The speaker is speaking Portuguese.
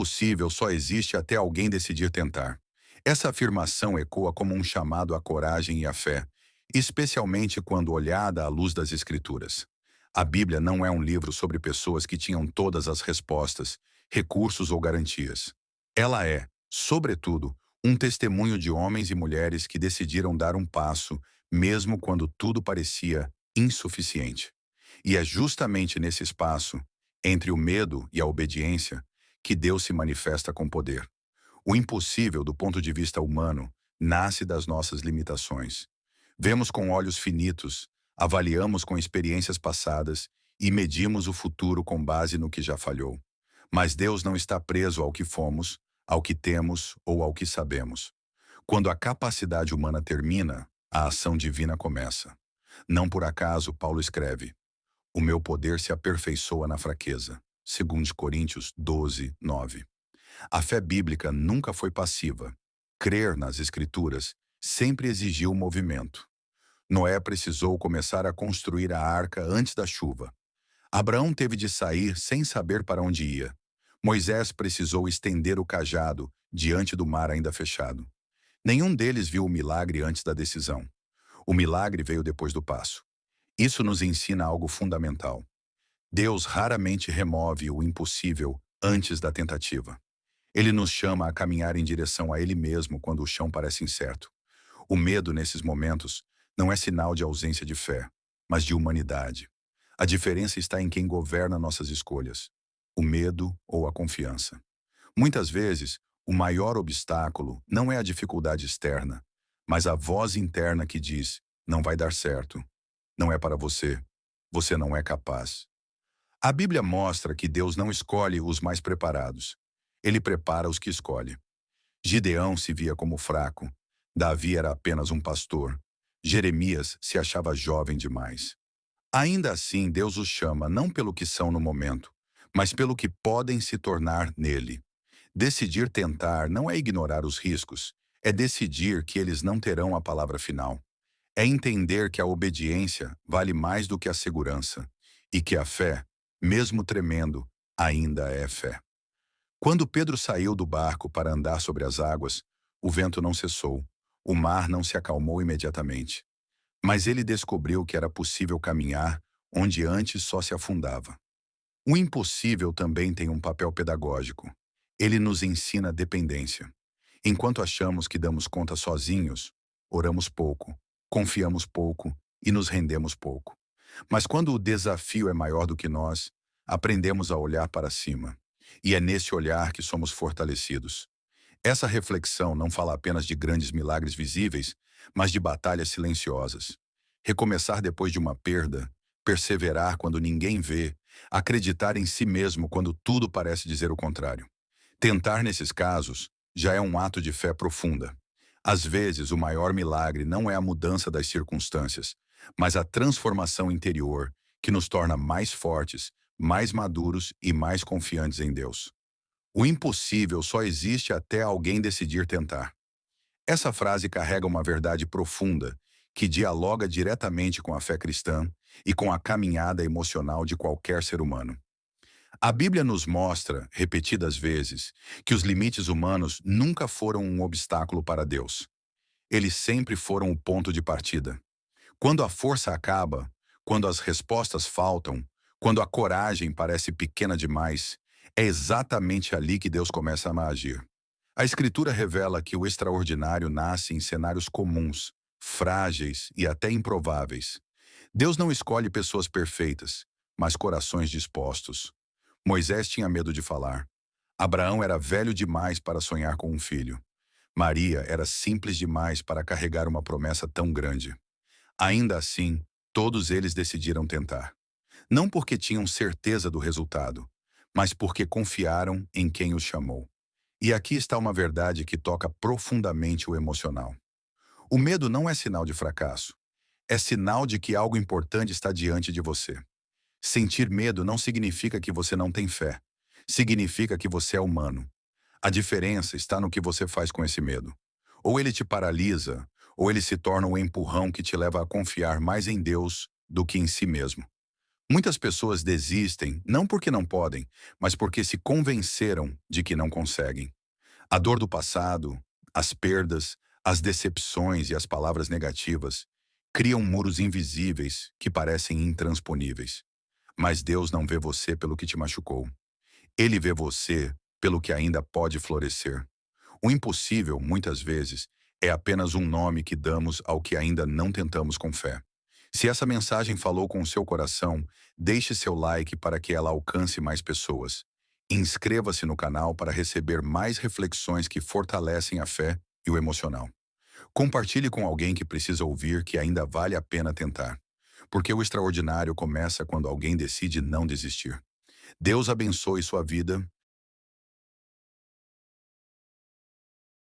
impossível só existe até alguém decidir tentar. Essa afirmação ecoa como um chamado à coragem e à fé, especialmente quando olhada à luz das Escrituras. A Bíblia não é um livro sobre pessoas que tinham todas as respostas, recursos ou garantias. Ela é, sobretudo, um testemunho de homens e mulheres que decidiram dar um passo, mesmo quando tudo parecia insuficiente. E é justamente nesse espaço, entre o medo e a obediência, que Deus se manifesta com poder. O impossível, do ponto de vista humano, nasce das nossas limitações. Vemos com olhos finitos, avaliamos com experiências passadas e medimos o futuro com base no que já falhou. Mas Deus não está preso ao que fomos, ao que temos ou ao que sabemos. Quando a capacidade humana termina, a ação divina começa. Não por acaso Paulo escreve: "O meu poder se aperfeiçoa na fraqueza." 2 Coríntios 12, 9. A fé bíblica nunca foi passiva. Crer nas Escrituras sempre exigiu movimento. Noé precisou começar a construir a arca antes da chuva. Abraão teve de sair sem saber para onde ia. Moisés precisou estender o cajado diante do mar ainda fechado. Nenhum deles viu o milagre antes da decisão. O milagre veio depois do passo. Isso nos ensina algo fundamental. Deus raramente remove o impossível antes da tentativa. Ele nos chama a caminhar em direção a Ele mesmo quando o chão parece incerto. O medo nesses momentos não é sinal de ausência de fé, mas de humanidade. A diferença está em quem governa nossas escolhas: o medo ou a confiança. Muitas vezes, o maior obstáculo não é a dificuldade externa, mas a voz interna que diz: não vai dar certo, não é para você, você não é capaz. A Bíblia mostra que Deus não escolhe os mais preparados. Ele prepara os que escolhe. Gideão se via como fraco. Davi era apenas um pastor. Jeremias se achava jovem demais. Ainda assim, Deus os chama não pelo que são no momento, mas pelo que podem se tornar nele. Decidir tentar não é ignorar os riscos, é decidir que eles não terão a palavra final. É entender que a obediência vale mais do que a segurança e que a fé, mesmo tremendo, ainda é fé. Quando Pedro saiu do barco para andar sobre as águas, o vento não cessou, o mar não se acalmou imediatamente. Mas ele descobriu que era possível caminhar onde antes só se afundava. O impossível também tem um papel pedagógico. Ele nos ensina dependência. Enquanto achamos que damos conta sozinhos, oramos pouco, confiamos pouco e nos rendemos pouco. Mas quando o desafio é maior do que nós, aprendemos a olhar para cima. E é nesse olhar que somos fortalecidos. Essa reflexão não fala apenas de grandes milagres visíveis, mas de batalhas silenciosas. Recomeçar depois de uma perda, perseverar quando ninguém vê, acreditar em si mesmo quando tudo parece dizer o contrário. Tentar nesses casos já é um ato de fé profunda. Às vezes, o maior milagre não é a mudança das circunstâncias, mas a transformação interior que nos torna mais fortes, mais maduros e mais confiantes em Deus. O impossível só existe até alguém decidir tentar. Essa frase carrega uma verdade profunda que dialoga diretamente com a fé cristã e com a caminhada emocional de qualquer ser humano. A Bíblia nos mostra, repetidas vezes, que os limites humanos nunca foram um obstáculo para Deus. Eles sempre foram o ponto de partida. Quando a força acaba, quando as respostas faltam, quando a coragem parece pequena demais, é exatamente ali que Deus começa a agir. A Escritura revela que o extraordinário nasce em cenários comuns, frágeis e até improváveis. Deus não escolhe pessoas perfeitas, mas corações dispostos. Moisés tinha medo de falar. Abraão era velho demais para sonhar com um filho. Maria era simples demais para carregar uma promessa tão grande. Ainda assim, todos eles decidiram tentar. Não porque tinham certeza do resultado, mas porque confiaram em quem os chamou. E aqui está uma verdade que toca profundamente o emocional. O medo não é sinal de fracasso. É sinal de que algo importante está diante de você. Sentir medo não significa que você não tem fé. Significa que você é humano. A diferença está no que você faz com esse medo. Ou ele te paralisa, ou ele se torna um empurrão que te leva a confiar mais em Deus do que em si mesmo. Muitas pessoas desistem não porque não podem, mas porque se convenceram de que não conseguem. A dor do passado, as perdas, as decepções e as palavras negativas criam muros invisíveis que parecem intransponíveis. Mas Deus não vê você pelo que te machucou. Ele vê você pelo que ainda pode florescer. O impossível, muitas vezes, é apenas um nome que damos ao que ainda não tentamos com fé. Se essa mensagem falou com o seu coração, deixe seu like para que ela alcance mais pessoas. Inscreva-se no canal para receber mais reflexões que fortalecem a fé e o emocional. Compartilhe com alguém que precisa ouvir que ainda vale a pena tentar. Porque o extraordinário começa quando alguém decide não desistir. Deus abençoe sua vida